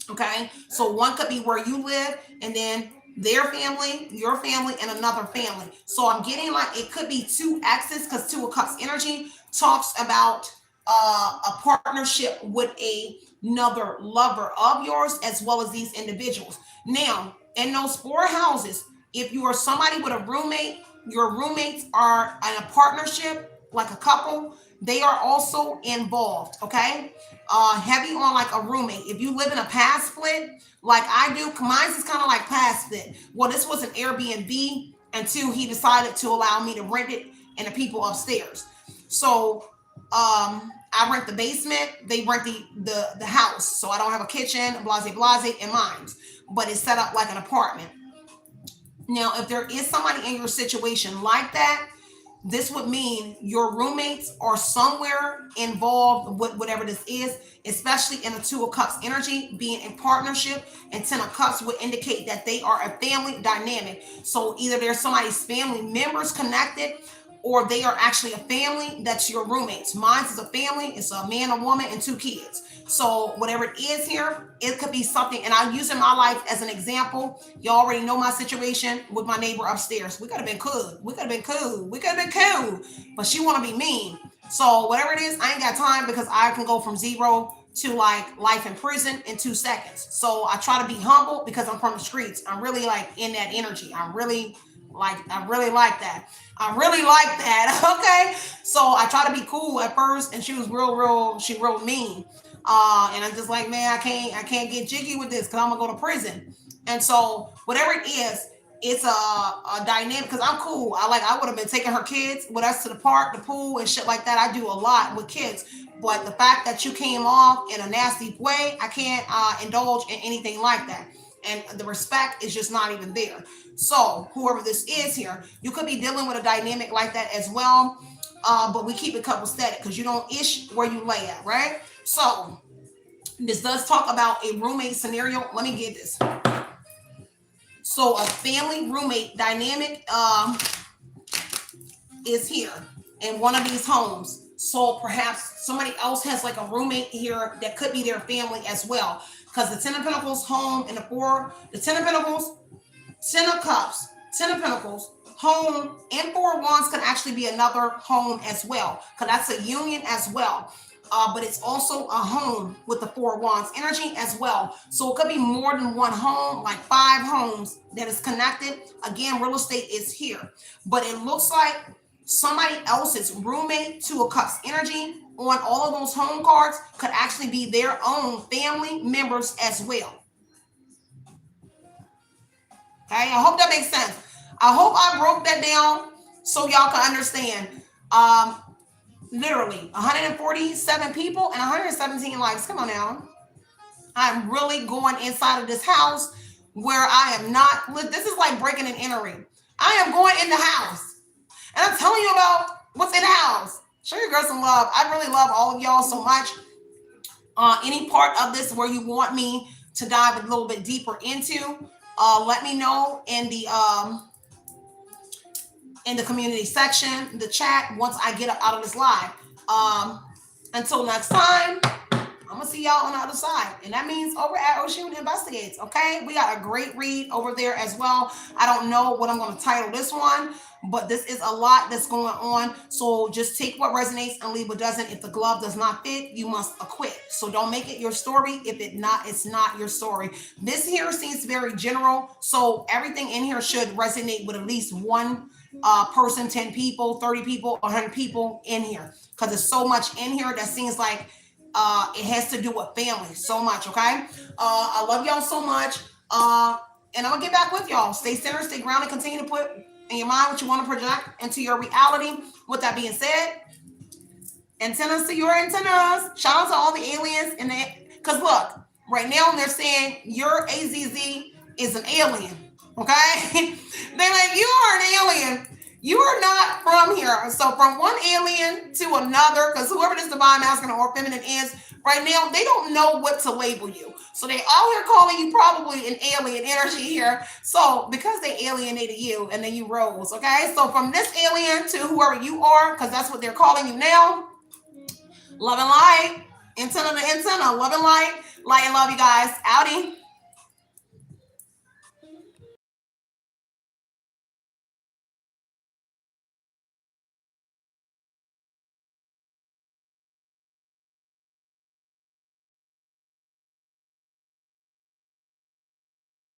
Okay, so one could be where you live, and then their family, your family, and another family. So I'm getting like it could be 2 exes, because 2 of Cups energy talks about a partnership with another lover of yours, as well as these individuals. Now, in those 4 houses, if you are somebody with a roommate, your roommates are in a partnership, like a couple, they are also involved, okay? Heavy on like a roommate. If you live in a past split, like I do, mine is kind of like past split. Well, this was an Airbnb until he decided to allow me to rent it and the people upstairs. So I rent the basement, they rent the house. So I don't have a kitchen, blase, in mine, but it's set up like an apartment. Now, if there is somebody in your situation like that, this would mean your roommates are somewhere involved with whatever this is, especially in the 2 of Cups energy, being in partnership, and 10 of Cups would indicate that they are a family dynamic. So either there's somebody's family members connected, or they are actually a family that's your roommates. Mine is a family. It's a man, a woman, and 2 kids. So whatever it is here, it could be something. And I use in my life as an example. You already know my situation with my neighbor upstairs. We could have been cool. We could have been cool. We could have been cool. But she want to be mean. So whatever it is, I ain't got time, because I can go from 0 to like life in prison in 2 seconds. So I try to be humble because I'm from the streets. I'm really like in that energy. I really like that. I really like that. Okay. So I try to be cool at first, and she was real mean. And I'm just like, man, I can't get jiggy with this, because I'm gonna go to prison. And so whatever it is, it's a dynamic, because I'm cool. I would have been taking her kids with us to the park, the pool, and shit like that. I do a lot with kids. But the fact that you came off in a nasty way, I can't indulge in anything like that. And the respect is just not even there. So whoever this is here, you could be dealing with a dynamic like that as well. But we keep it couple static, because you don't ish where you lay at, right? So this does talk about a roommate scenario. Let me get this. So a family roommate dynamic is here in one of these homes. So perhaps somebody else has like a roommate here that could be their family as well. Because the 10 of Pentacles home and the 10 of Pentacles, 10 of Cups, 10 of Pentacles, home, and 4 of Wands could actually be another home as well. Because that's a union as well. But it's also a home with the 4 of Wands energy as well. So it could be more than one home, like 5 homes that is connected. Again, real estate is here. But it looks like somebody else's roommate, 2 of Cups energy, on all of those home cards could actually be their own family members as well. Okay, I hope that makes sense. I hope I broke that down so y'all can understand. Literally 147 people and 117 likes. Come on now. I'm really going inside of this house where I am not. This is like breaking and entering. I am going in the house. And I'm telling you about what's in the house. Show your girl some love. I really love all of y'all so much. Any part of this where you want me to dive a little bit deeper into, let me know in the community section, the chat, once I get up out of this live. Until next time, I'm gonna see y'all on the other side, and that means over at Oshun Investigates. Okay, we got a great read over there as well. I don't know what I'm going to title this one, but this is a lot that's going on. So just take what resonates and leave what doesn't. If the glove does not fit, you must acquit. So don't make it your story. If it's not your story. This here seems very general, so everything in here should resonate with at least one person, 10 people, 30 people, 100 people in here, because there's so much in here that seems like it has to do with family so much. Okay, I love y'all so much, and I'm gonna get back with y'all. Stay centered, stay grounded, continue to put in your mind what you want to project into your reality. With that being said, antennas to your antennas. Shout out to all the aliens in the, because look, right now they're saying your AZZ is an alien. Okay, they're like, you are an alien. You are not from here. So from one alien to another, because whoever this divine masculine or feminine is, right now, they don't know what to label you. So they all here calling you probably an alien energy here. So because they alienated you and then you rose, okay? So from this alien to whoever you are, because that's what they're calling you now, love and light, antenna to antenna, love and light and love you guys. Outie.